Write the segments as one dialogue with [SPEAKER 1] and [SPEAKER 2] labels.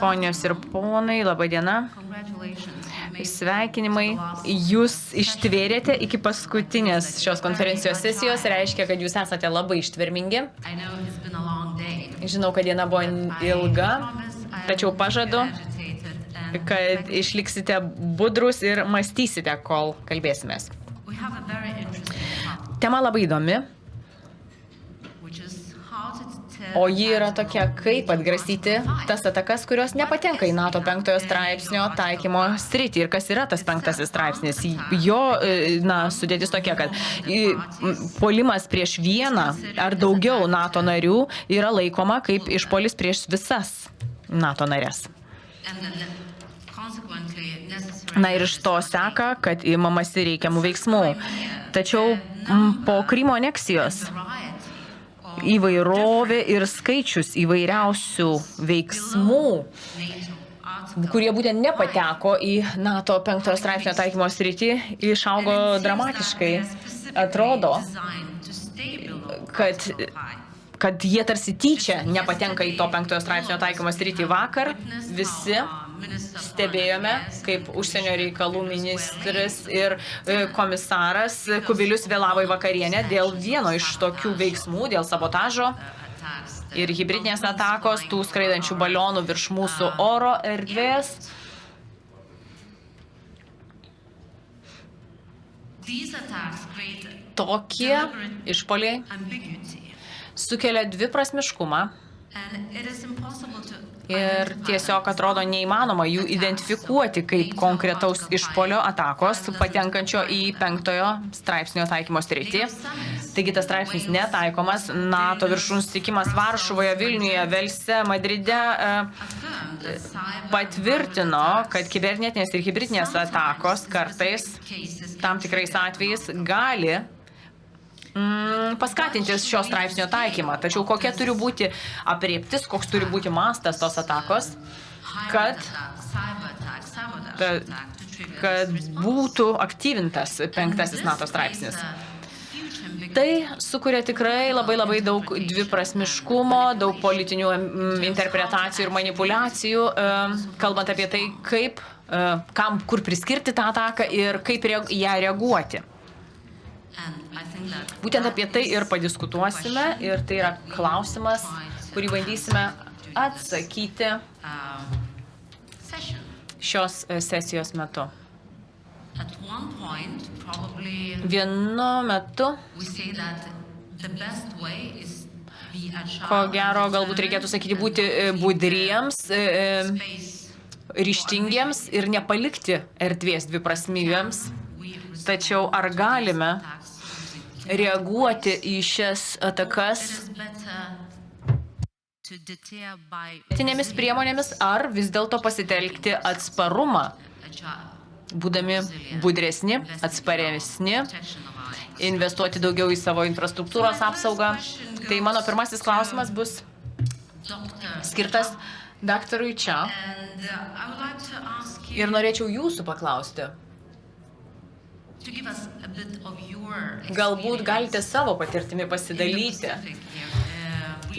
[SPEAKER 1] Ponios ir ponai, laba diena. Sveikinimai. Jūs ištvėrėte iki paskutinės šios konferencijos sesijos, reiškia, kad jūs esate labai ištvermingi. Žinau, kad diena buvo ilga, tačiau pažadu, kad išliksite budrus ir mąstysite, kol kalbėsimės. Tema labai įdomi. O ji yra tokia, kaip atgrasyti tas atakas, kurios nepatenka į NATO 5 straipsnio taikymo sritį. Ir kas yra tas 5 straipsnis? Jo sudėtis tokia, kad puolimas prieš vieną ar daugiau NATO narių yra laikoma kaip išpuolis prieš visas NATO narės. Ir iš to seka, kad imamasi reikiamų veiksmų. Tačiau po Krymo aneksijos įvairovė ir skaičius įvairiausių veiksmų, kurie būtent nepateko į NATO 5 straipsnio taikymo sritį, išaugo dramatiškai. Atrodo, kad jie tarsi tyčia nepatenka į to 5 straipsnio taikymo sritį. Vakar visi stebėjome, kaip užsienio reikalų ministras ir komisaras Kubilius vėlavo į vakarienę dėl vieno iš tokių veiksmų, dėl sabotažo ir hibridinės atakos, tų skraidančių balionų virš mūsų oro erdvės. Tokie išpoliai sukelia dviprasmiškumą ir tiesiog atrodo neįmanoma jų identifikuoti kaip konkretaus išpolio atakos patenkančio į 5 straipsnio taikymo sritį. Taigi tas straipsnis netaikomas. NATO viršūnių susitikimas Varšuvoje, Vilniuje, Velse, Madride patvirtino, kad kibernetinės ir hibridinės atakos kartais tam tikrais atvejais gali paskatinti šio straipsnio taikymą. Tačiau kokia turi būti aprėptis, koks turi būti mastas tos atakos, kad būtų aktyvintas 5 NATO straipsnis. Tai sukuria tikrai labai daug dviprasmiškumo, daug politinių interpretacijų ir manipulacijų, kalbant apie tai, kaip, kam, kur priskirti tą ataką ir kaip ją reaguoti. Būtent apie tai ir padiskutuosime ir tai yra klausimas, kurį bandysime atsakyti šios sesijos metu. Vienu metu, ko gero, galbūt reikėtų sakyti, būti budriems, ryžtingiems ir nepalikti erdvės dviprasmybėms. Tačiau ar galime reaguoti į šias atakas tinėmis priemonėmis, ar vis dėlto pasitelkti atsparumą, būdami budresni, atsparesni, investuoti daugiau į savo infrastruktūros apsaugą. Tai mano pirmasis klausimas bus skirtas daktarui čia. Ir norėčiau jūsų paklausti. Galbūt galite savo patirtimi pasidalyti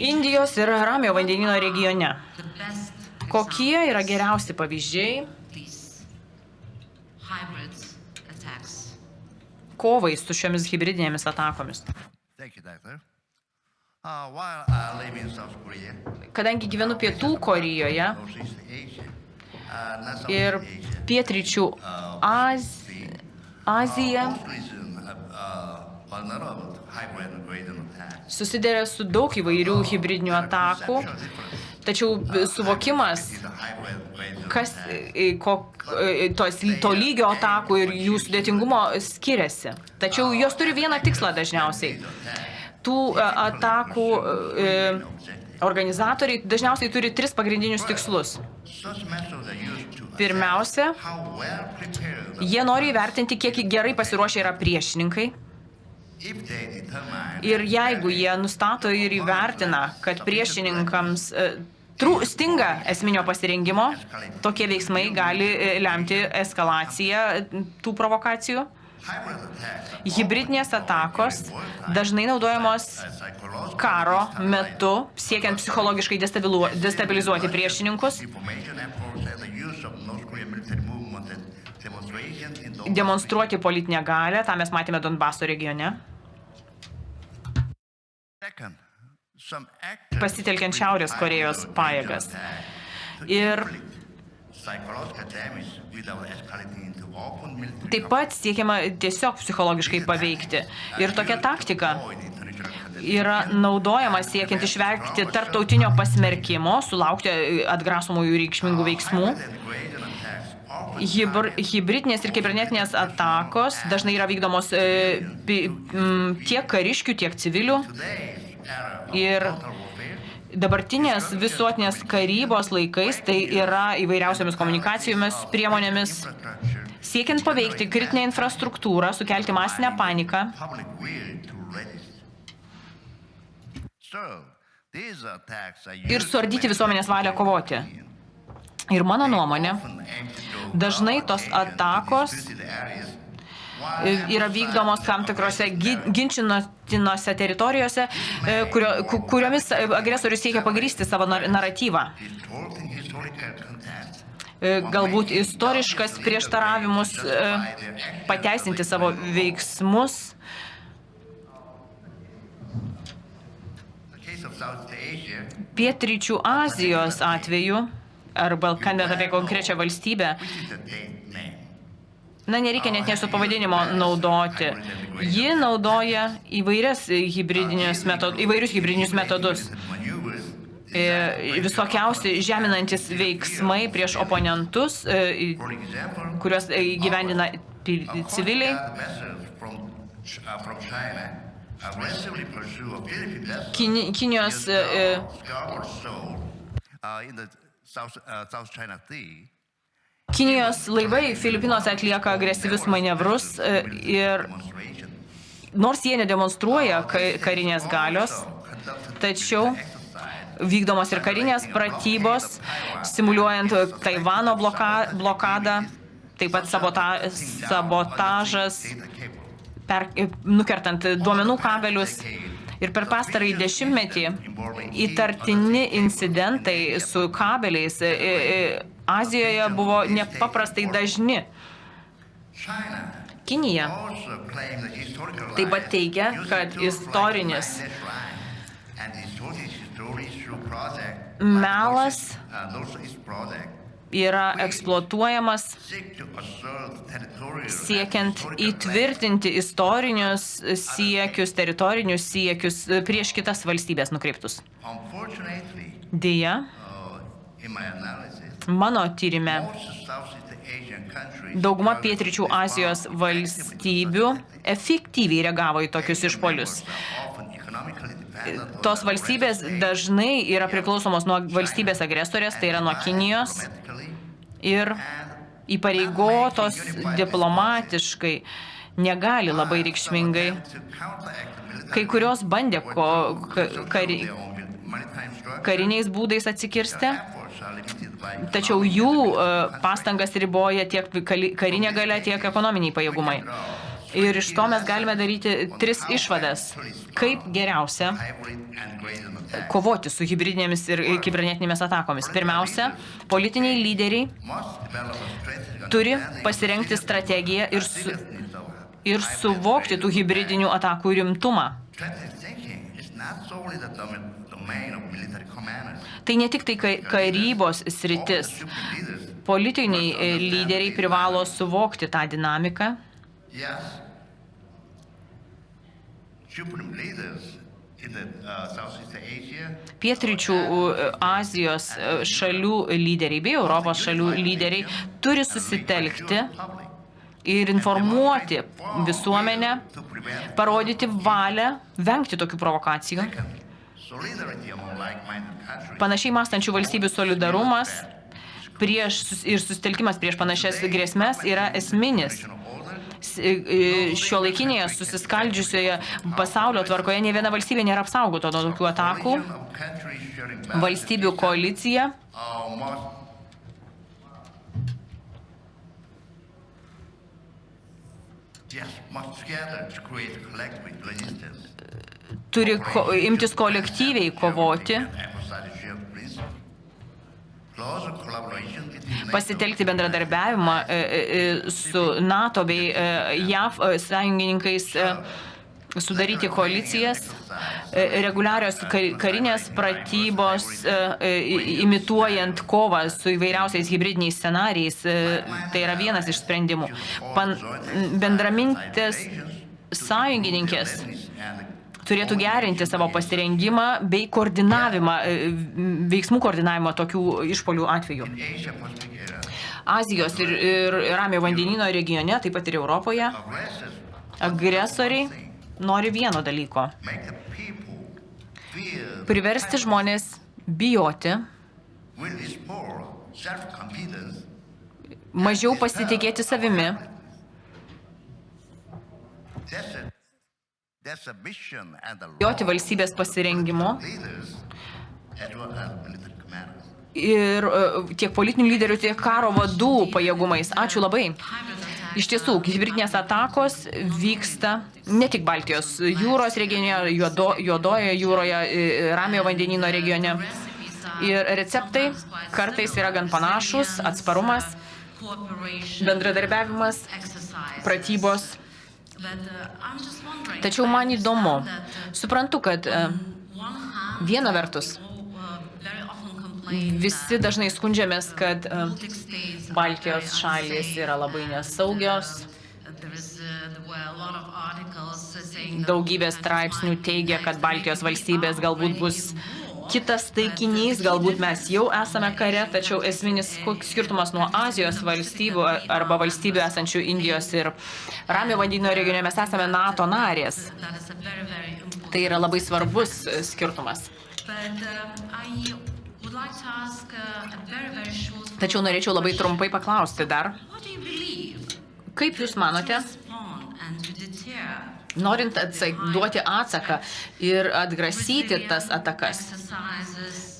[SPEAKER 1] Indijos ir Ramiojo vandenyno regione. Kokie yra geriausi pavyzdžiai kovai su šiomis hibridinėmis atakomis? Kadangi gyvenu Pietų Korėjoje ir pietryčių Azija susiduria su daug įvairių hibridinių atakų, tačiau suvokimas, kas to lygio atakų ir jų sudėtingumo skiriasi. Tačiau jos turi vieną tikslą dažniausiai. Tų atakų organizatoriai dažniausiai turi 3 pagrindinius tikslus. Pirmiausia, jie nori įvertinti, kiek gerai pasiruošę yra priešininkai. Ir jeigu jie nustato ir įvertina, kad priešininkams stinga esminio pasirengimo, tokie veiksmai gali lemti eskalaciją tų provokacijų. Hibridinės atakos dažnai naudojamos karo metu, siekiant psichologiškai destabilizuoti priešininkus, demonstruoti politinę galią, tą mes matėme Donbaso regione, pasitelkiant Šiaurės Korėjos pajėgas. Ir taip pat siekiama tiesiog psichologiškai paveikti. Ir tokia taktika yra naudojama siekiant išvengti tarptautinio pasmerkimo, sulaukti atgrasomųjų reikšmingų veiksmų. Hibridinės ir kibernetinės atakos dažnai yra vykdomos tiek kariškių, tiek civilių. Ir dabartinės visuotinės karybos laikais tai yra įvairiausiomis komunikacijomis priemonėmis, siekiant paveikti kritinę infrastruktūrą, sukelti masinę paniką. Ir suardyti visuomenės valią kovoti. Ir mano nuomonė, dažnai tos atakos yra vykdomos tam tikrose ginčytinose teritorijose, kuriomis agresorius siekia pagrįsti savo naratyvą. Galbūt istoriškas prieštaravimus, pateisinti savo veiksmus. Pietryčių Azijos atveju, arba kalbant apie konkrečią valstybę, nereikia net su pavadinimo naudoti. Ji naudoja įvairius hibridinius metodus. Visokiausi žeminantis veiksmai prieš oponentus, kuriuos gyvendina civiliai. Kinijos Kinijos laivai Filipinuose atlieka agresyvius manevrus ir nors jie nedemonstruoja karinės galios, tačiau vykdomos ir karinės pratybos, simuliuojant Taivano blokadą, taip pat sabotažas, nukertant duomenų kabelius. Ir per pastarąjį dešimtmetį įtartini incidentai su kabeliais Azijoje buvo nepaprastai dažni. Kinija taip pat teigia, kad istorinis melas yra eksploatuojamas siekiant įtvirtinti istorinius siekius, teritorinius siekius prieš kitas valstybės nukreiptus. Deja, mano tyrime dauguma pietryčių Azijos valstybių efektyviai reagavo į tokius išpuolius. Tos valstybės dažnai yra priklausomos nuo valstybės agresorės, tai yra nuo Kinijos, ir įpareigotos diplomatiškai negali labai reikšmingai. Kai kurios bandė kariniais būdais atsikirsti, tačiau jų pastangas riboja tiek karinė galia, tiek ekonominiai pajėgumai. Ir iš to mes galime daryti 3 išvadas. Kaip geriausia kovoti su hibridinėmis ir kibernetinėmis atakomis. Pirmiausia, politiniai lyderiai turi pasirengti strategiją ir suvokti tų hibridinių atakų rimtumą. Tai ne tik tai karybos sritis. Politiniai lyderiai privalo suvokti tą dinamiką. Pietryčių Azijos šalių lyderiai bei Europos šalių lyderiai turi susitelkti ir informuoti visuomenę, parodyti valią, vengti tokių provokacijų. Panašiai mąstančių valstybių solidarumas ir susitelkimas prieš panašias grėsmes yra esminis. Šiuolaikinėje susiskaldžiusioje pasaulio tvarkoje nė viena valstybė nėra apsaugota nuo tokių atakų. Valstybių koalicija turi imtis kolektyviai kovoti, pasitelkti bendradarbiavimą su NATO bei JAV sąjungininkais, sudaryti koalicijas, reguliarios karinės pratybos, imituojant kovą su įvairiausiais hibridiniais scenarijais. Tai yra vienas iš sprendimų. Bendramintės sąjungininkės turėtų gerinti savo pasirengimą bei koordinavimą, veiksmų koordinavimą tokių išpolių atveju. Azijos ir Ramiojo vandenyno regione, taip pat ir Europoje, agresoriai nori vieno dalyko – priversti žmonės bijoti, mažiau pasitikėti savimi, bijoti valstybės pasirengimo ir tiek politinių lyderių, tiek karo vadų pajėgumais. Ačiū labai. Iš tiesų, hibridinės atakos vyksta ne tik Baltijos jūros regione, Juodojoje jūroje, Ramiojo vandenyno regione. Ir receptai kartais yra gan panašus: atsparumas, bendradarbiavimas, pratybos. Tačiau man įdomu, suprantu, kad viena vertus visi dažnai skundžiamės, kad Baltijos šalys yra labai nesaugios. Daugybė straipsnių teigia, kad Baltijos valstybės galbūt bus kitas taikinys, galbūt mes jau esame kare, tačiau esminis skirtumas nuo Azijos valstybių arba valstybių esančių Indijos ir Ramiojo vandenyno regione, mes esame NATO narės. Tai yra labai svarbus skirtumas. Tačiau norėčiau labai trumpai paklausti dar, kaip Jūs manote, norint duoti atsaką ir atgrasyti tas atakas,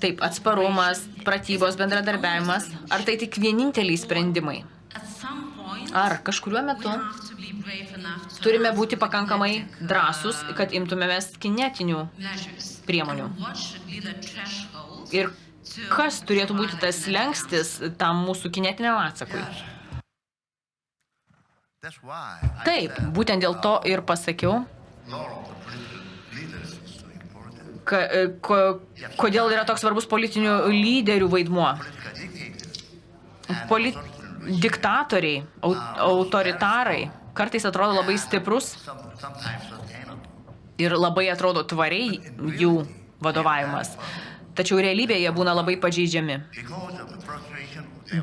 [SPEAKER 1] taip, atsparumas, pratybos, bendradarbiavimas, ar tai tik vieninteliai sprendimai? Ar kažkuriuo metu turime būti pakankamai drąsūs, kad imtumėmės kinetinių priemonių? Ir kas turėtų būti tas slengstis tam mūsų kinetiniam atsakui? Taip, būtent dėl to ir pasakiau, kodėl yra toks svarbus politinių lyderių vaidmuo. Diktatoriai, autoritarai kartais atrodo labai stiprus ir labai atrodo tvariai jų vadovavimas. Tačiau realybėje būna labai pažeidžiami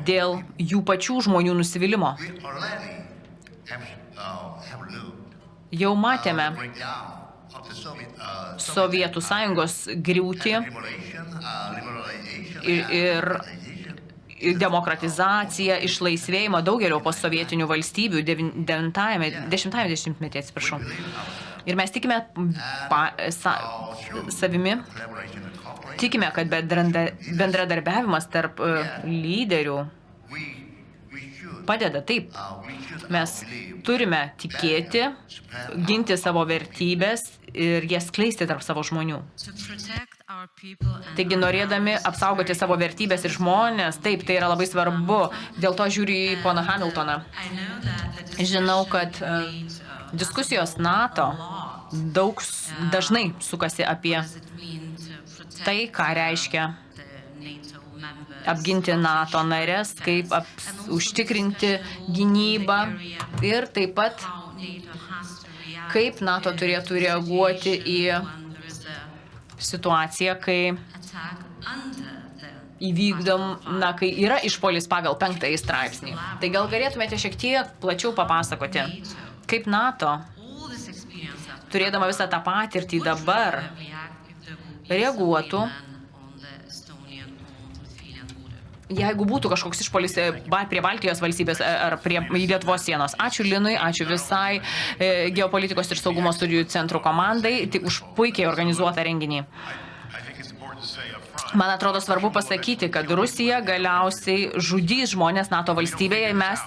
[SPEAKER 1] dėl jų pačių žmonių nusivylimo. Jau matėme Sovietų Sąjungos griūtį ir demokratizaciją, išlaisvėjimą daugelio postsovietinių valstybių 10-ame dešimtmetyje, atsiprašau. Ir mes tikime savimi, tikime, kad bendradarbiavimas tarp lyderių padeda. Taip, mes turime tikėti, ginti savo vertybės ir jas skleisti tarp savo žmonių. Taigi, norėdami apsaugoti savo vertybės ir žmonės, taip, tai yra labai svarbu. Dėl to žiūriu į poną Hamiltoną. Žinau, kad diskusijos NATO dažnai sukasi apie tai, ką reiškia apginti NATO narės, kaip užtikrinti gynybą ir taip pat kaip NATO turėtų reaguoti į situaciją, kai kai yra išpuolis pagal 5 straipsnį. Tai gal galėtumėte šiek tiek plačiau papasakoti, kaip NATO, turėdama visą tą patirtį dabar, reaguotų, jeigu būtų kažkoks išpuolis prie Baltijos valstybės ar prie Lietuvos sienos. Ačiū Linui, ačiū visai geopolitikos ir saugumo studijų centrų komandai už puikiai organizuotą renginį. Man atrodo svarbu pasakyti, kad Rusija galiausiai žudys žmonės NATO valstybėje ir mes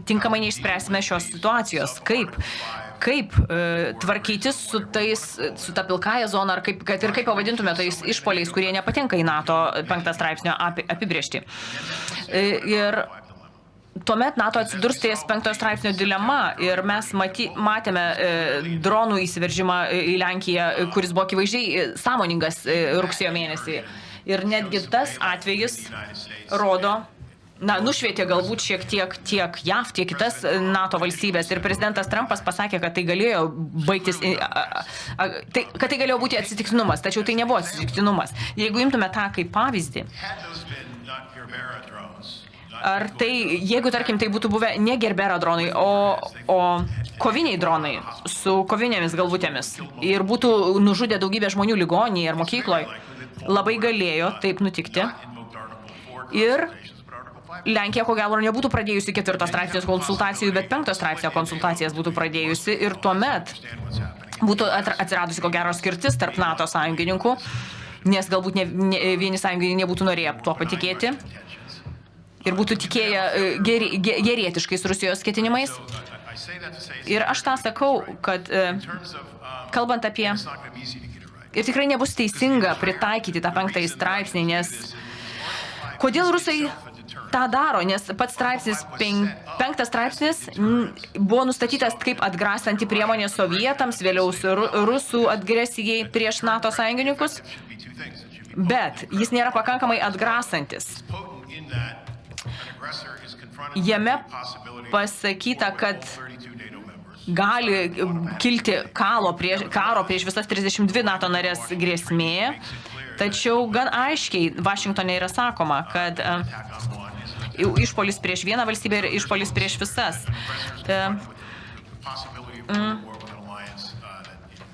[SPEAKER 1] tinkamai neišspręsime šios situacijos. Kaip tvarkytis su ta pilkąja zona, ar kaip pavadintume tais išpoliais, kurie nepatenka į NATO 5 straipsnio apibrėžtį. Ir tuomet NATO atsidurs ties 5 straipsnio dilema ir mes matėme dronų įsiveržimą į Lenkiją, kuris buvo akivaizdžiai sąmoningas rugsėjo mėnesį. Ir netgi tas atvejis rodo, nušvietė galbūt šiek tiek JAV, tiek kitas NATO valstybės. Ir prezidentas Trumpas pasakė, kad tai galėjo baigtis, kad tai galėjo būti atsitiktinumas, tačiau tai nebuvo atsitiktinumas. Jeigu imtume tą kaip pavyzdį, ar tai, jeigu, tarkim, tai būtų buvę ne Gerbera dronai, o koviniai dronai su kovinėmis galvutėmis ir būtų nužudę daugybę žmonių ligoninėje ar mokykloje, labai galėjo taip nutikti. Ir Lenkija, ko gero, nebūtų pradėjusi 4 straipsnio konsultacijų, bet 5 straipsnio konsultacijas būtų pradėjusi ir tuomet būtų atsiradusi, ko gero, skirtis tarp NATO sąjungininkų, nes galbūt vieni sąjungininkai nebūtų norėję tuo patikėti. Ir būtų tikėję gerietiškais Rusijos ketinimais. Ir aš tą sakau, kad kalbant apie... Ir tikrai nebus teisinga pritaikyti tą 5 straipsnį, nes... Kodėl rusai tą daro? Nes pats straipsnis, 5 straipsnis buvo nustatytas kaip atgrasanti priemonė sovietams, vėliau rusų agresijai prieš NATO sąjungininkus, bet jis nėra pakankamai atgrasantis. Jame pasakyta, kad gali kilti karo prieš visas 32 NATO narės grėsmė, tačiau gan aiškiai Vašingtone yra sakoma, kad išpolis prieš vieną valstybę ir išpolis prieš visas.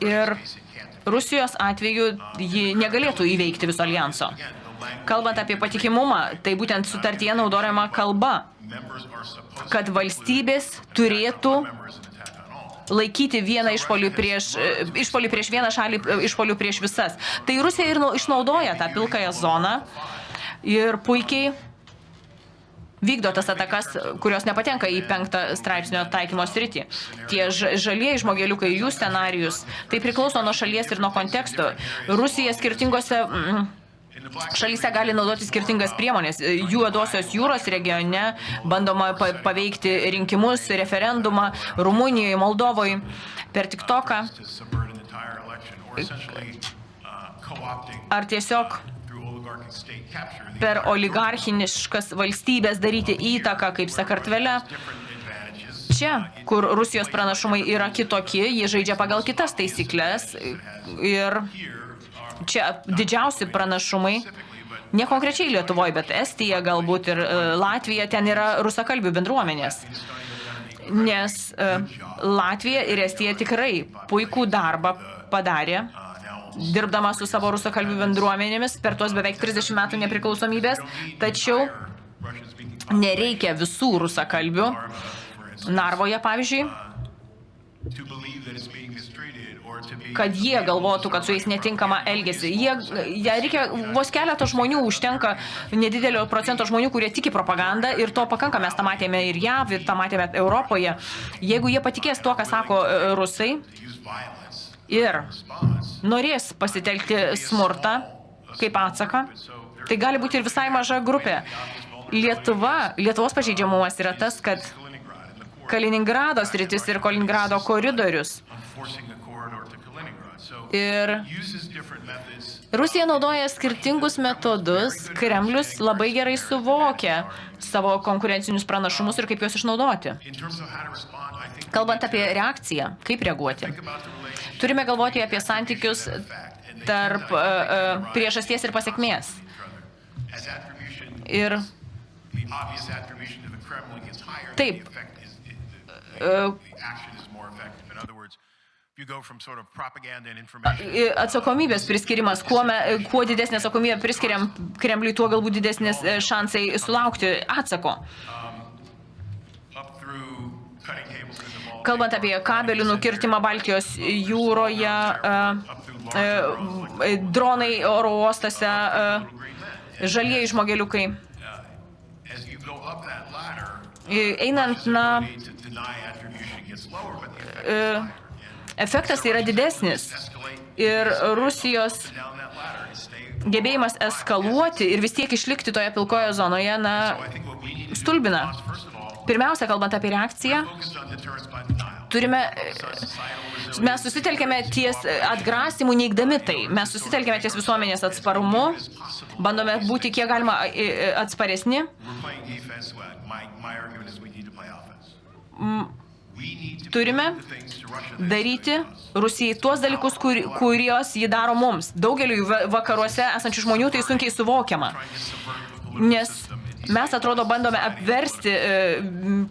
[SPEAKER 1] Ir Rusijos atveju ji negalėtų įveikti viso aljanso. Kalbant apie patikimumą, tai būtent sutartyje naudojama kalba, kad valstybės turėtų laikyti vieną išpolių prieš vieną šalį, išpolių prieš visas. Tai Rusija ir išnaudoja tą pilkąją zoną ir puikiai vykdo tas atakas, kurios nepatenka į 5 straipsnio taikymo sritį. Tie žalieji žmogeliukai, jų scenarijus, tai priklauso nuo šalies ir nuo konteksto. Rusija skirtingose šalyse gali naudoti skirtingas priemonės. Juodosios jūros regione bandoma paveikti rinkimus, referendumą Rumunijoje, Moldovoje, per TikToką. Ar tiesiog per oligarchiniškas valstybės daryti įtaką kaip Sakartvele. Čia, kur Rusijos pranašumai yra kitokie, jie žaidžia pagal kitas taisyklės ir čia didžiausi pranašumai, ne konkrečiai Lietuvoje, bet Estija galbūt ir Latvija, ten yra rusakalbių bendruomenės. Nes Latvija ir Estija tikrai puikų darbą padarė, dirbdama su savo rusakalbių bendruomenėmis per tuos beveik 30 metų nepriklausomybės, tačiau nereikia visų rusakalbių. Narvoje, pavyzdžiui, kad jie galvotų, kad su jais netinkama elgesi. Reikia vos keleto žmonių, užtenka nedidelio procento žmonių, kurie tiki propagandą ir to pakanka. Mes tą matėme ir JAV, ir tą matėme Europoje. Jeigu jie patikės tuo, ką sako rusai ir norės pasitelkti smurtą kaip atsaką, tai gali būti ir visai maža grupė. Lietuvos pažeidžiamumas yra tas, kad Kaliningrado sritis ir Kaliningrado koridorius. Ir Rusija naudoja skirtingus metodus, Kremlius labai gerai suvokia savo konkurencinius pranašumus ir kaip juos išnaudoti. Kalbant apie reakciją, kaip reaguoti, turime galvoti apie santykius tarp priežasties ir pasekmės. Ir taip, atsakomybės priskirimas, kuo didesnė atsakomybė priskiriam Kremliui, tuo galbūt didesnės šansai sulaukti atsako. kalbant apie kabelių nukirtimą Baltijos jūroje, dronai oro uostose, žalieji žmogeliukai. Einant, efektas yra didesnis ir Rusijos gebėjimas eskaluoti ir vis tiek išlikti toje pilkoje zonoje, stulbina. Pirmiausia, kalbant apie reakciją, mes susitelkėme ties atgrasimų neigdami tai. Mes susitelkėme ties visuomenės atsparumu, bandome būti kiek galima atsparesni. Turime daryti Rusijai tuos dalykus, kurios ji daro mums. Daugeliu vakaruose esančių žmonių tai sunkiai suvokiama. Nes mes, atrodo, bandome apversti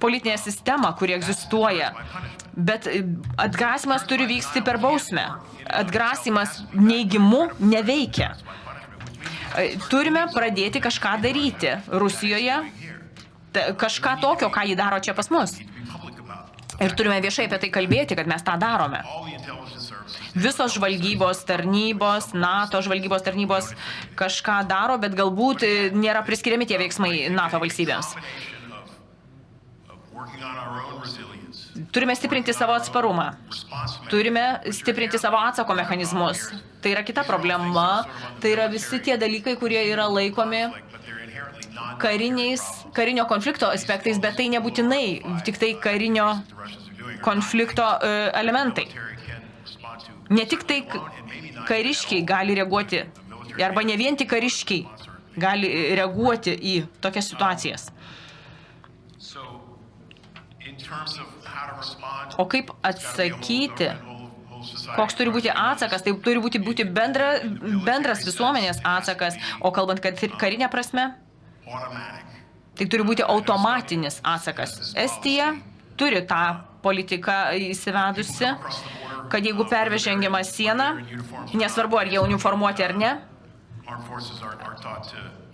[SPEAKER 1] politinę sistemą, kuri egzistuoja. Bet atgrasimas turi vykti per bausmę. Atgrasimas neigimu neveikia. Turime pradėti kažką daryti Rusijoje, kažką tokio, ką ji daro čia pas mus. Ir turime viešai apie tai kalbėti, kad mes tą darome. Visos žvalgybos tarnybos, NATO žvalgybos tarnybos kažką daro, bet galbūt nėra priskiriami tie veiksmai NATO valstybėms. Turime stiprinti savo atsparumą. Turime stiprinti savo atsako mechanizmus. Tai yra kita problema. Tai yra visi tie dalykai, kurie yra laikomi karinio konflikto aspektais, bet tai nebūtinai tik tai karinio konflikto elementai. Ne tik tai kariškiai gali reaguoti, arba ne vien tik kariškiai gali reaguoti į tokias situacijas. O kaip atsakyti, koks turi būti atsakas, tai turi būti bendras visuomenės atsakas, o kalbant karinę prasme, tai turi būti automatinis atsakas. Estija turi tą politiką įsivedusi, kad jeigu peržengiama siena, nesvarbu, ar jie uniformuoti ar ne,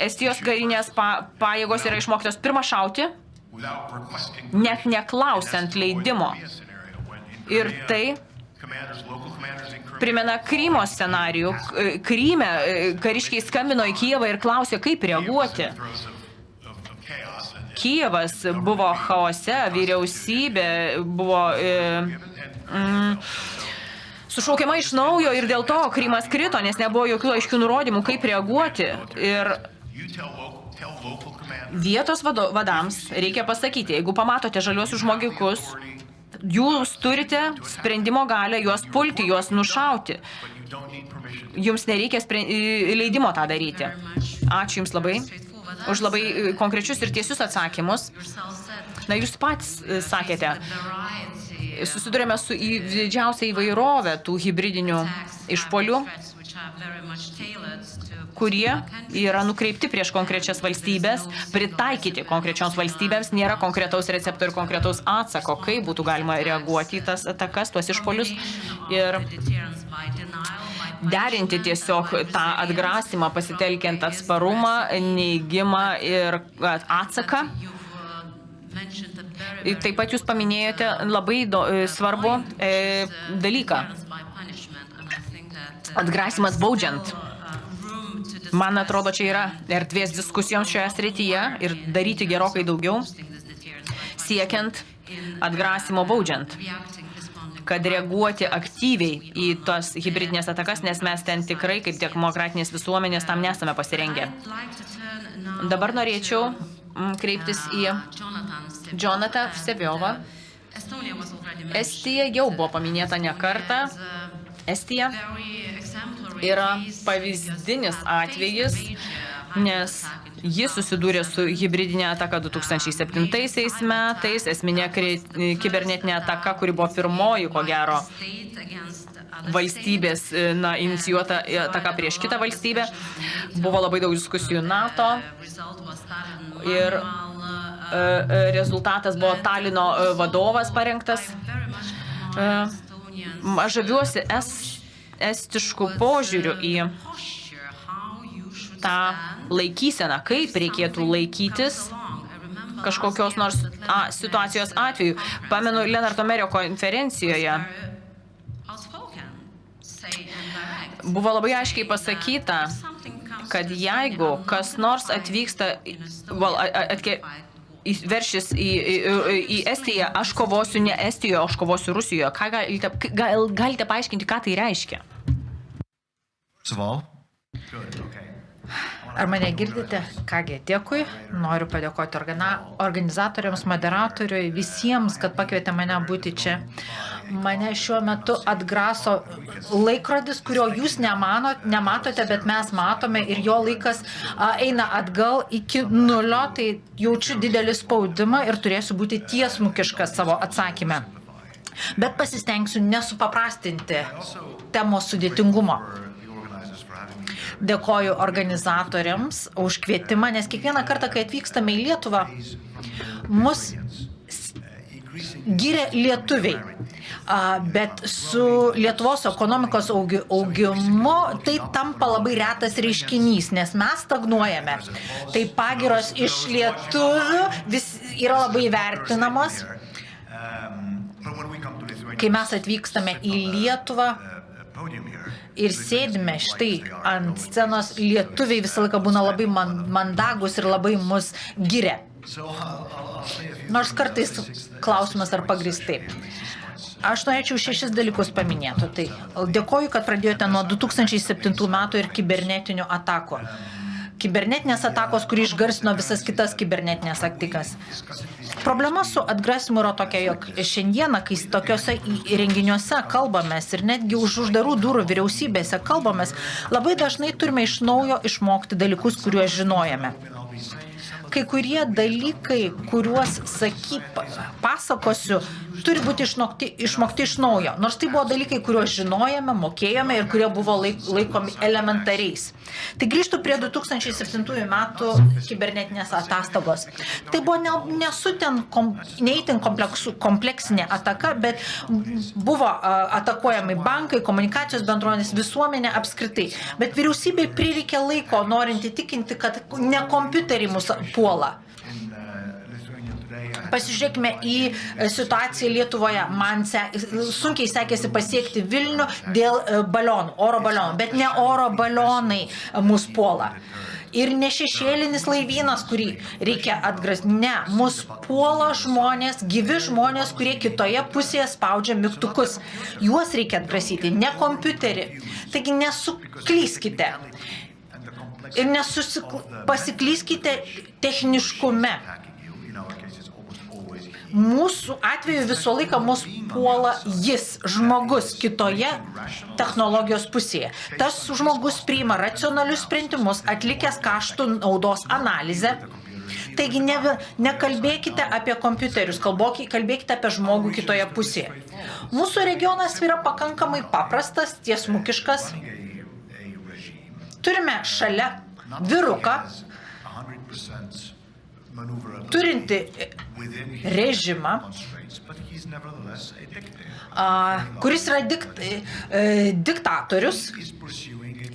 [SPEAKER 1] Estijos karinės pajėgos yra išmokytos pirmą šauti, net neklausiant leidimo. Ir tai primena Krymo scenarijų. Kryme kariškiai skambino į Kijevą ir klausė, kaip reaguoti. Kijevas buvo chaose, vyriausybė buvo sušaukiama iš naujo ir dėl to Krymas krito, nes nebuvo jokių aiškių nurodymų, kaip reaguoti. Ir vietos vadams reikia pasakyti, jeigu pamatote žaliuosius žmogiukus, jūs turite sprendimo galę juos pulti, juos nušauti. Jums nereikia leidimo tą daryti. Ačiū Jums labai už labai konkrečius ir tiesius atsakymus. Jūs pats sakėte, susidurėme su didžiausia įvairovė tų hibridinių išpuolių, kurie yra nukreipti prieš konkrečias valstybės, pritaikyti konkrečioms valstybėms, nėra konkretaus recepto ir konkretaus atsako, kaip būtų galima reaguoti į tas atakas, tuos išpuolius ir derinti tiesiog tą atgrasimą, pasitelkiant atsparumą, neigimą ir atsaką. Taip pat jūs paminėjote labai svarbų dalyką. Atgrasimas baudžiant. Man atrodo, čia yra erdvės diskusijoms šioje srityje ir daryti gerokai daugiau, siekiant atgrasimo baudžiant, kad reaguoti aktyviai į tos hibridinės atakas, nes mes ten tikrai, kaip demokratinės visuomenės, tam nesame pasirengę. Dabar norėčiau kreiptis į Jonatą Vseviovą. Estija jau buvo paminėta ne kartą. Estija yra pavyzdinis atvejis, nes jis susidūrė su hibridinė ataka 2007 metais, esminė kibernetinė ataka, kuri buvo pirmoji, ko gero, valstybės inicijuota ataka prieš kitą valstybę. Buvo labai daug diskusijų NATO ir rezultatas buvo Talino vadovas parengtas. Aš žaviuosi estiškų požiūrių į tą laikyseną, kaip reikėtų laikytis kažkokios nors situacijos atveju. Pamenu Leonardo Merio konferencijoje buvo labai aiškiai pasakyta, kad jeigu kas nors atvyksta, veršis į Estiją, aš kovosiu ne Estijoje, aš kovosiu Rusijoje. Galite paaiškinti, ką tai reiškia?
[SPEAKER 2] Ar mane girdite? Kągi, dėkui. Noriu padėkoti organizatoriams, moderatoriui, visiems, kad pakvietė mane būti čia. Mane šiuo metu atgraso laikrodis, kurio jūs nematote, bet mes matome ir jo laikas eina atgal iki 0, tai jaučiu didelį spaudimą ir turėsiu būti tiesmukiškas savo atsakyme. Bet pasistengsiu nesupaprastinti temos sudėtingumo. Dėkoju organizatoriams už kvietimą, nes kiekvieną kartą, kai atvykstame į Lietuvą, mus giria lietuviai. Bet su Lietuvos ekonomikos augimu tai tampa labai retas reiškinys, nes mes stagnuojame. Tai pagiros iš lietuvių vis yra labai vertinamos. Kai mes atvykstame į Lietuvą ir sėdime štai ant scenos, lietuviai visą laiką būna labai mandagus ir labai mus giria. Nors kartais klausimas ar pagrįstai. Aš norėčiau 6 dalykus paminėti. Tai dėkoju, kad pradėjote nuo 2007 metų ir kibernetinių atakų. Kibernetinės atakos, kuri išgarsino visas kitas kibernetinės atakas. Problema su atgrasimu yra tokia, jog šiandieną, kai tokiuose renginiuose kalbamės ir netgi už uždarų durų vyriausybėse kalbamės, labai dažnai turime iš naujo išmokti dalykus, kuriuos žinojame. Kai kurie dalykai, kuriuos pasakosiu, turi būti išmokti iš naujo. Nors tai buvo dalykai, kuriuos žinojame, mokėjome ir kurie buvo laikomi elementariais. Tai grįžtu prie 2007 metų kibernetinės atostogos. Tai buvo neįtin kompleksinė ataka, bet buvo atakuojami bankai, komunikacijos bendruomenės, visuomenė apskritai. Bet vyriausybei prireikė laiko, norint įtikinti, kad ne kompiuterį mus puola. Pasižiūrėkime į situaciją Lietuvoje. Man sunkiai sekėsi pasiekti Vilnių dėl balionų, oro balionų, bet ne oro balionai mus puola. Ir ne šešėlinis laivynas, kurį reikia atgrasyti. Ne, mus puola žmonės, gyvi žmonės, kurie kitoje pusėje spaudžia mygtukus. Juos reikia atgrasyti, ne kompiuterį. Taigi nesuklyskite. Ir pasiklyskite techniškume. Mūsų atveju visą laiką mus puola jis, žmogus, kitoje technologijos pusėje. Tas žmogus priima racionalius sprendimus, atlikęs kaštų naudos analizę. Taigi nekalbėkite apie kompiuterius, kalbėkite apie žmogų kitoje pusėje. Mūsų regionas yra pakankamai paprastas, tiesmukiškas. Turime šalia vyruką, turinti režimą, kuris yra diktatorius,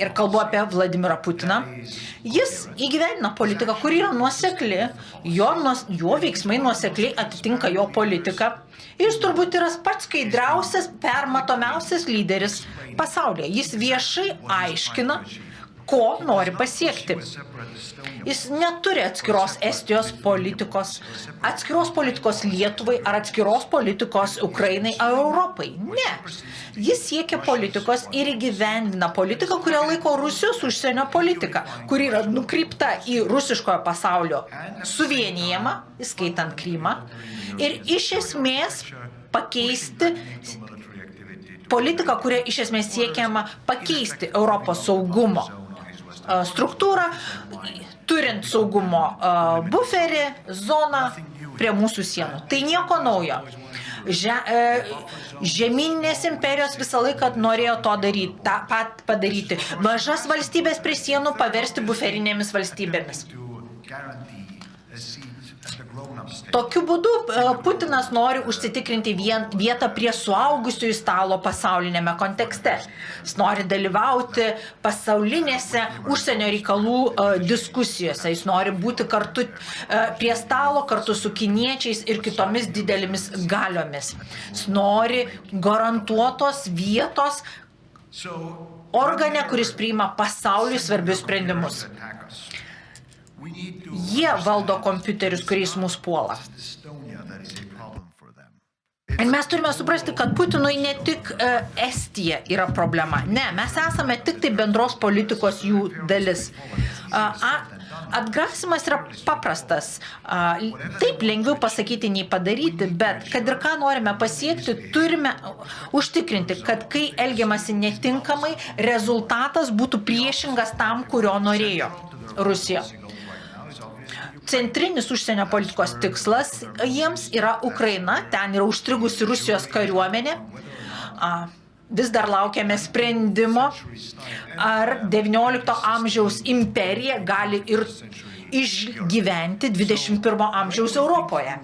[SPEAKER 2] ir kalbu apie Vladimirą Putiną. Jis įgyvendina politiką, kuri yra nuosekli, jo veiksmai nuosekliai atitinka jo politiką. Jis turbūt yra pats skaidriausias, permatomiausias lyderis pasaulyje. Jis viešai aiškina, ko nori pasiekti. Jis neturi atskiros Estijos politikos, atskiros politikos Lietuvai ar atskiros politikos Ukrainai ar Europai. Ne. Jis siekia politikos ir įgyvendina politiką, kurią laiko Rusijos užsienio politika, kuri yra nukreipta į rusiškojo pasaulio suvienijimą, įskaitant Krymą, ir iš esmės pakeisti politiką, kuria iš esmės siekiama pakeisti Europos saugumo struktūrą, turint saugumo buferį, zoną prie mūsų sienų. Tai nieko naujo. Žemyninės imperijos visą laiką norėjo to padaryti. Mažas valstybės prie sienų paversti buferinėmis valstybėmis. Tokiu būdu Putinas nori užsitikrinti vietą prie suaugusiųjų stalo pasaulinėme kontekste. Jis nori dalyvauti pasaulinėse užsienio reikalų diskusijose. Jis nori būti kartu prie stalo, kartu su kiniečiais ir kitomis didelėmis galiomis. Jis nori garantuotos vietos organe, kuris priima pasauliui svarbius sprendimus. Jie valdo kompiuterius, kuriais mus puola. Ir mes turime suprasti, kad Putinui ne tik Estija yra problema. Ne, mes esame tik tai bendros politikos jų dalis. Atgrasimas yra paprastas. Taip lengviau pasakyti nei padaryti, bet kad ir ką norime pasiekti, turime užtikrinti, kad kai elgiamasi netinkamai, rezultatas būtų priešingas tam, kurio norėjo Rusija. Centrinis užsienio politikos tikslas jiems yra Ukraina, ten yra užstrigusi Rusijos kariuomenė. Vis dar laukiame sprendimo, ar XIX amžiaus imperija gali ir išgyventi 21 amžiaus Europoje.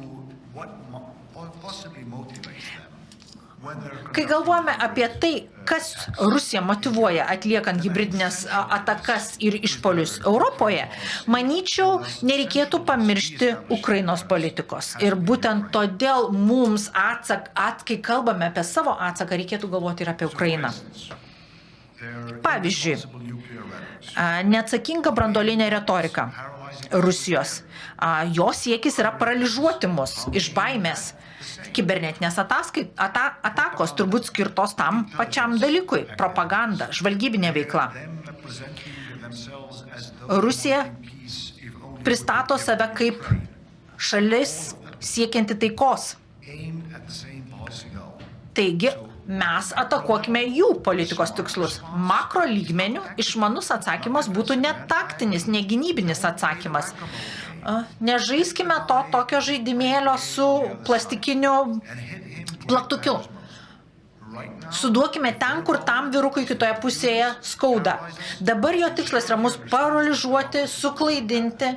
[SPEAKER 2] Kai galvojame apie tai, kas Rusija motyvuoja atliekant hibridinės atakas ir išpolius Europoje, manyčiau, nereikėtų pamiršti Ukrainos politikos. Ir būtent todėl mums kai kalbame apie savo atsaką, reikėtų galvoti ir apie Ukrainą. Pavyzdžiui, neatsakinga branduolinė retorika Rusijos. Jos siekis yra paralyžuoti mus iš baimės. Kibernetinės atakos turbūt skirtos tam pačiam dalykui – propaganda, žvalgybinė veikla. Rusija pristato save kaip šalis siekianti taikos. Taigi, mes atakuokime jų politikos tikslus. Makro lygmenių išmanus atsakymas būtų ne taktinis, ne gynybinis atsakymas. Nežaiskime tokio žaidimėlio su plastikiniu plaktukiu. Suduokime ten, kur tam vyrukui kitoje pusėje skauda. Dabar jo tikslas yra mus paralyžuoti, suklaidinti.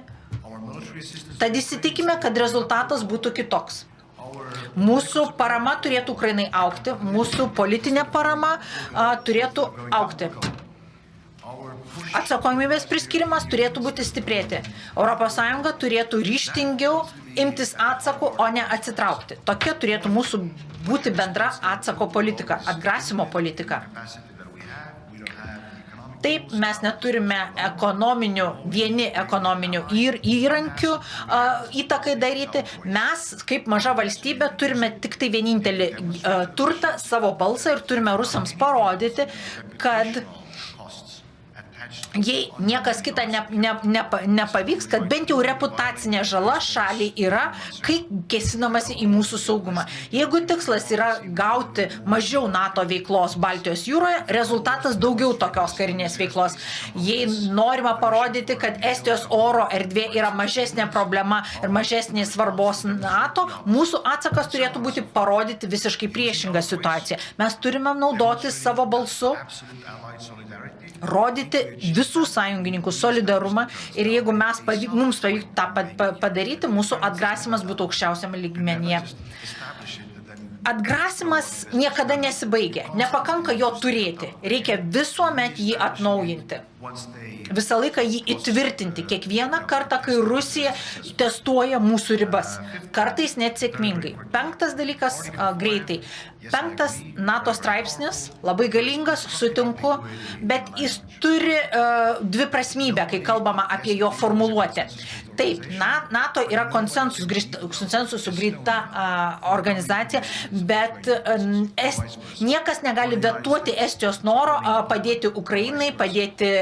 [SPEAKER 2] Tad įsitikime, kad rezultatas būtų kitoks. Mūsų parama turėtų Ukrainai augti, mūsų politinė parama turėtų augti. Atsakomybės priskirimas turėtų būti stiprėti. ES turėtų ryžtingiau imtis atsakų, o ne atsitraukti. Tokia turėtų mūsų būti bendra atsako politika, atgrasimo politika. Taip, mes neturime vieni ekonominių įrankių įtakai daryti. Mes, kaip maža valstybė, turime tik tai vienintelį turtą, savo balsą ir turime rusams parodyti, kad jei niekas kita nepavyks, kad bent jau reputacinė žala šaliai yra, kai kėsinamasi į mūsų saugumą. Jeigu tikslas yra gauti mažiau NATO veiklos Baltijos jūroje, rezultatas daugiau tokios karinės veiklos. Jei norima parodyti, kad Estijos oro erdvė yra mažesnė problema ir mažesnė svarbos NATO, mūsų atsakas turėtų būti parodyti visiškai priešingą situaciją. Mes turime naudoti savo balsu, rodyti visų sąjungininkų solidarumą ir jeigu mums pavyktų tą padaryti, mūsų atgrasimas būtų aukščiausiame lygmenyje. Atgrasimas niekada nesibaigia, nepakanka jo turėti, reikia visuomet jį atnaujinti. Visą laiką jį įtvirtinti, kiekvieną kartą, kai Rusija testuoja mūsų ribas, kartais net sėkmingai. 5. dalykas greitai. 5. NATO straipsnis, labai galingas, sutinku, bet jis turi dviprasmybę, kai kalbama apie jo formuluotę. Taip, NATO yra konsensusų grįta organizacija, bet niekas negali vetuoti Estijos noro padėti Ukrainai, padėti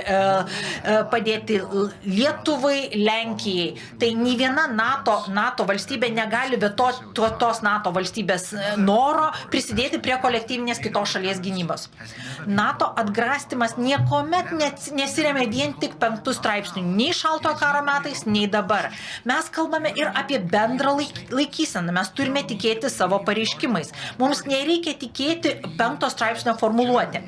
[SPEAKER 2] Lietuvai, Lenkijai. Tai nei viena NATO valstybė negali vetuoti tos NATO valstybės noro prisidėti prie kolektyvinės kitos šalies gynybos. NATO atgrastymas niekuomet nesiremia vien tik 5. straipsnių, nei šaltojo karo metais, nei dabar. Mes kalbame ir apie bendrą laikyseną. Mes turime tikėti savo pareiškimais. Mums nereikia tikėti 5. straipsnio formuluoti.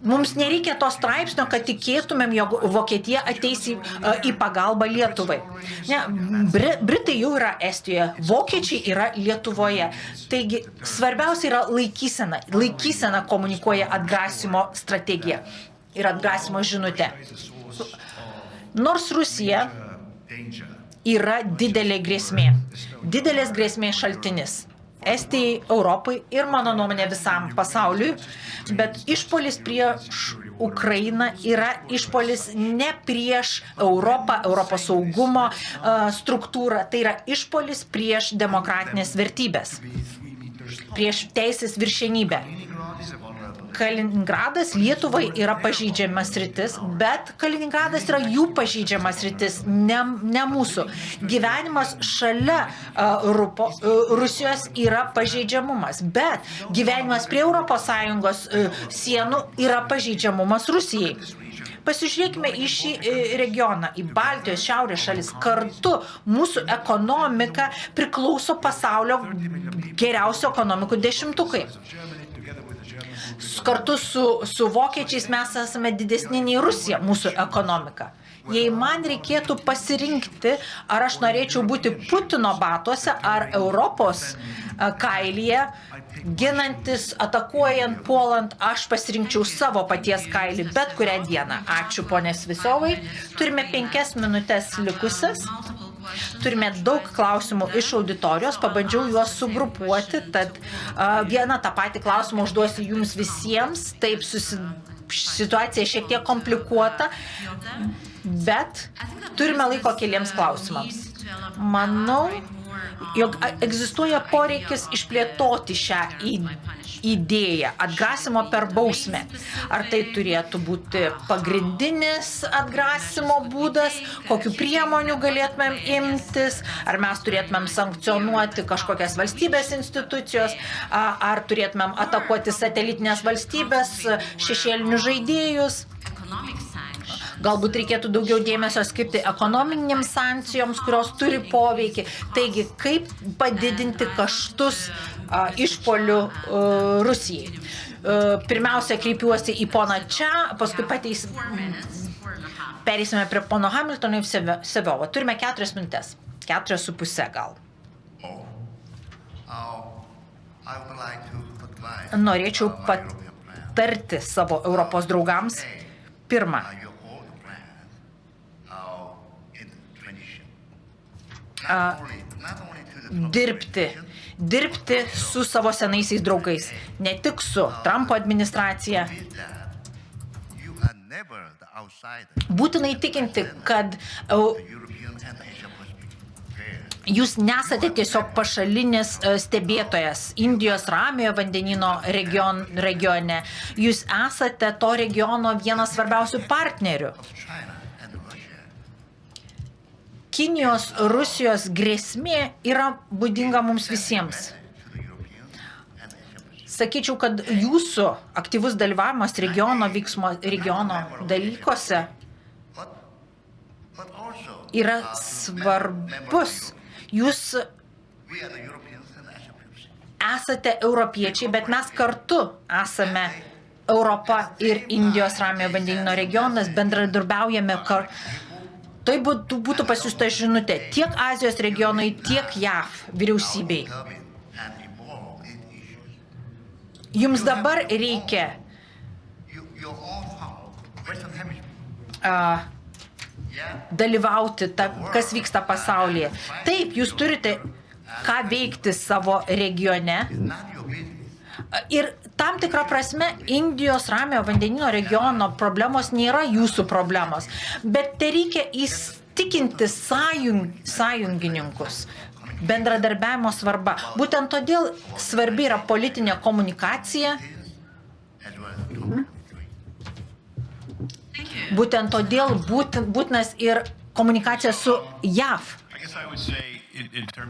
[SPEAKER 2] Mums nereikia to straipsnio, kad tikėtumėm, jog Vokietija ateis į pagalbą Lietuvai. Ne, Britai jau yra Estijoje, vokiečiai yra Lietuvoje. Taigi svarbiausia yra laikysena. Laikysena komunikuoja atgrasimo strategiją ir atgrasimo žinutę. Nors Rusija yra didelė grėsmė, didelės grėsmės šaltinis Estijai, Europai ir, mano nuomonė, visam pasauliui, bet išpolis prieš Ukrainą yra išpolis ne prieš Europą, Europos saugumo struktūrą, tai yra išpolis prieš demokratinės vertybės, prieš teisės viršenybę. Kaliningradas Lietuvai yra pažeidžiama sritis, bet Kaliningradas yra jų pažeidžiama sritis, ne mūsų. Gyvenimas šalia Rusijos yra pažeidžiamumas, bet gyvenimas prie ES sienų yra pažeidžiamumas Rusijai. Pasižiūrėkime į šį regioną, į Baltijos šiaurės šalis. Kartu mūsų ekonomika priklauso pasaulio geriausių ekonomikų dešimtukai. Kartu su vokiečiais mes esame didesni nei Rusija, mūsų ekonomika. Jei man reikėtų pasirinkti, ar aš norėčiau būti Putino batuose, ar Europos kailyje, ginantis, atakuojant, puolant, aš pasirinkčiau savo paties kailį bet kurią dieną. Ačiū, ponė Svisovai. Turime 5 minutės likusias. Turime daug klausimų iš auditorijos, pabandžiau juos sugrupuoti, tad vieną tą patį klausimą užduosiu jums visiems, taip situacija šiek tiek komplikuota, bet turime laiko keliems klausimams. Manau, jog egzistuoja poreikis išplėtoti šią idėją, atgrasimo per bausmę. Ar tai turėtų būti pagrindinis atgrasimo būdas, kokių priemonių galėtumėm imtis, ar mes turėtumėm sankcionuoti kažkokias valstybės institucijos, ar turėtumėm atakuoti satelitinės valstybės, šešėlinius žaidėjus. Galbūt reikėtų daugiau dėmesio skirti ekonominėms sankcijoms, kurios turi poveikį. Taigi, kaip padidinti kaštus išpolių Rusijai. Pirmiausia, kreipiuosi į poną čia, paskui pereisime prie pono Hamiltono ir Seviovo. Turime 4 minutės, 4,5 gal. Norėčiau patarti savo Europos draugams. Pirma, dirbti su savo senaisiais draugais, ne tik su Trumpo administracija. Būtina įtikinti, kad jūs nesate tiesiog pašalinis stebėtojas Indijos Ramiojo vandenyno regione. Jūs esate to regiono vienas svarbiausių partnerių. Kinijos, Rusijos grėsmė yra būdinga mums visiems. Sakyčiau, kad jūsų aktyvus dalyvavimas regiono dalykuose yra svarbus. Jūs esate europiečiai, bet mes kartu esame Europa ir Indijos Ramiojo vandenyno regionas, bendradarbiaujame kartu. Tai būtų pasiųsta žinutė tiek Azijos regionui, tiek JAV vyriausybei. Jums dabar reikia dalyvauti, kas vyksta pasaulyje. Taip, jūs turite ką veikti savo regione. Ir tam tikrą prasme Indijos Ramiojo vandenyno regiono problemos nėra jūsų problemos, bet tai reikia įtikinti sąjungininkus. Bendradarbiavimo svarba. Būtent todėl svarbi yra politinė komunikacija. Būtent todėl būtinas ir komunikacija su JAV.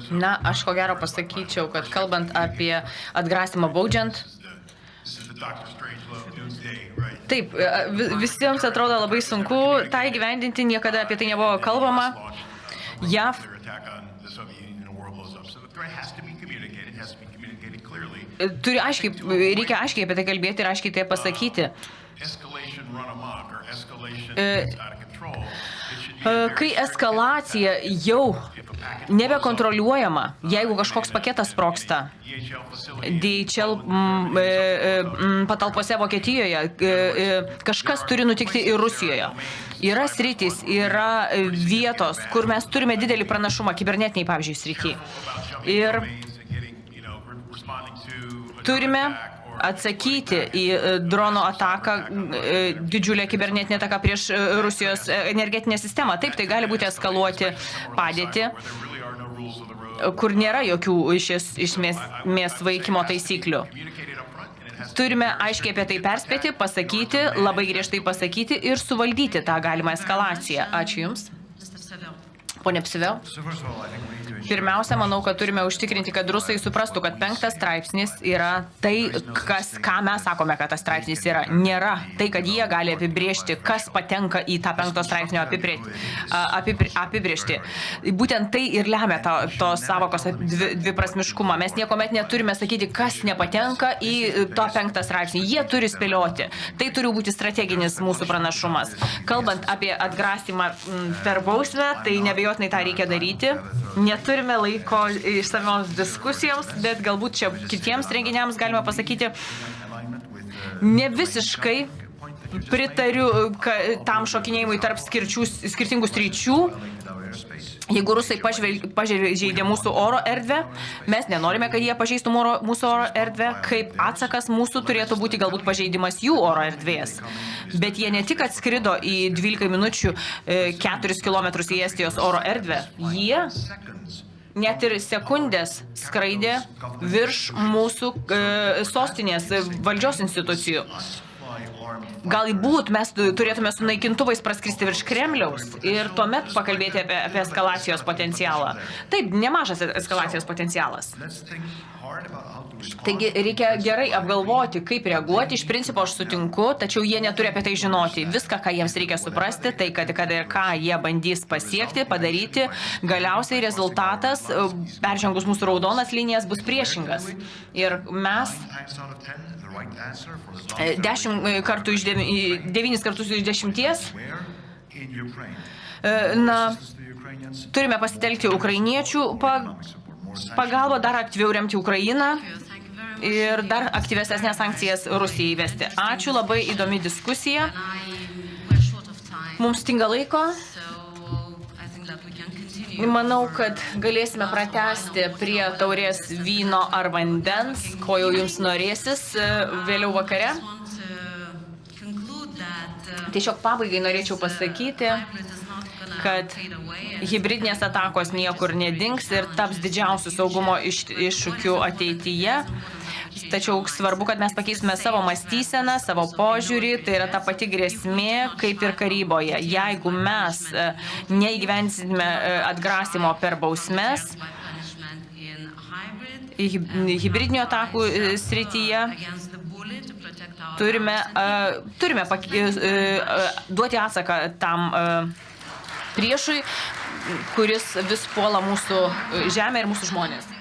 [SPEAKER 1] Na, aš ko gero pasakyčiau, kad kalbant apie atgrasymą baudžiant, taip, visiems atrodo labai sunku tą įgyvendinti, niekada apie tai nebuvo kalbama. JAV reikia aiškiai apie tai kalbėti ir aiškiai tai pasakyti. Kai eskalacija jau nebekontroliuojama, jeigu kažkoks paketas sprogsta, DHL patalpose Vokietijoje, kažkas turi nutikti ir Rusijoje. Yra sritys, yra vietos, kur mes turime didelį pranašumą, kibernetiniai, pavyzdžiui, srity. Ir turime atsakyti į drono ataką, didžiulę kibernetinę ataką prieš Rusijos energetinę sistemą. Taip, tai gali būti eskaluoti padėtį, kur nėra jokių iš esmės veikimo taisyklių. Turime aiškiai apie tai perspėti, pasakyti, labai griežtai pasakyti ir suvaldyti tą galimą eskalaciją. Ačiū Jums. Pone Psivel. Pirmiausia, manau, kad turime užtikrinti, kad rusai suprastų, kad 5 straipsnis yra tai, ką mes sakome, kad tas straipsnis yra. Nėra tai, kad jie gali apibrėžti, kas patenka į tą 5 straipsnio apibrėžti. Būtent tai ir lemia tos savokos dviprasmiškumą. Mes niekuomet neturime sakyti, kas nepatenka į tą 5 straipsnį. Jie turi spėlioti. Tai turi būti strateginis mūsų pranašumas. Kalbant apie atgrasymą per bausmę, tai neabejotinai tą reikia daryti. Neturime laiko išsamioms diskusijoms, bet galbūt čia kitiems renginiams galime pasakyti, ne visiškai pritariu tam šokinėjimui tarp skirtingų sričių. Jeigu rusai pažeidė mūsų oro erdvę, mes nenorime, kad jie pažeistų mūsų oro erdvę, kaip atsakas mūsų turėtų būti galbūt pažeidimas jų oro erdvės. Bet jie ne tik atskrido į 12 minučių 4 km į Estijos oro erdvę, jie net ir sekundės skraidė virš mūsų sostinės valdžios institucijų. Galbūt mes turėtume su naikintuvais praskristi virš Kremliaus ir tuomet pakalbėti apie eskalacijos potencialą. Taip, nemažas eskalacijos potencialas. Taigi reikia gerai apgalvoti, kaip reaguoti. Iš principo aš sutinku, tačiau jie neturi apie tai žinoti. Viską, ką jiems reikia suprasti, tai kad ir ką jie bandys pasiekti, padaryti, galiausiai rezultatas, peržengus mūsų raudonas linijas, bus priešingas. Ir mes 9 kartų iš 10 turime pasitelkti ukrainiečių pagalbą, dar aktyviau remti Ukrainą ir dar aktyvesnės sankcijas Rusijai įvesti. Ačiū, labai įdomi diskusija. Mums stinga laiko. Manau, kad galėsime pratęsti prie taurės vyno ar vandens, ko jau jums norėsis vėliau vakare. Tiesiog pabaigai norėčiau pasakyti, kad hibridinės atakos niekur nedings ir taps didžiausių saugumo iššūkių ateityje. Tačiau svarbu, kad mes pakeistume savo mąstyseną, savo požiūrį, tai yra ta pati grėsmė kaip ir karyboje. Jeigu mes neįgyvensime atgrasimo per bausmes, hibridinių atakų srityje, turime duoti atsaką tam priešui, kuris vis puola mūsų žemę ir mūsų žmonės.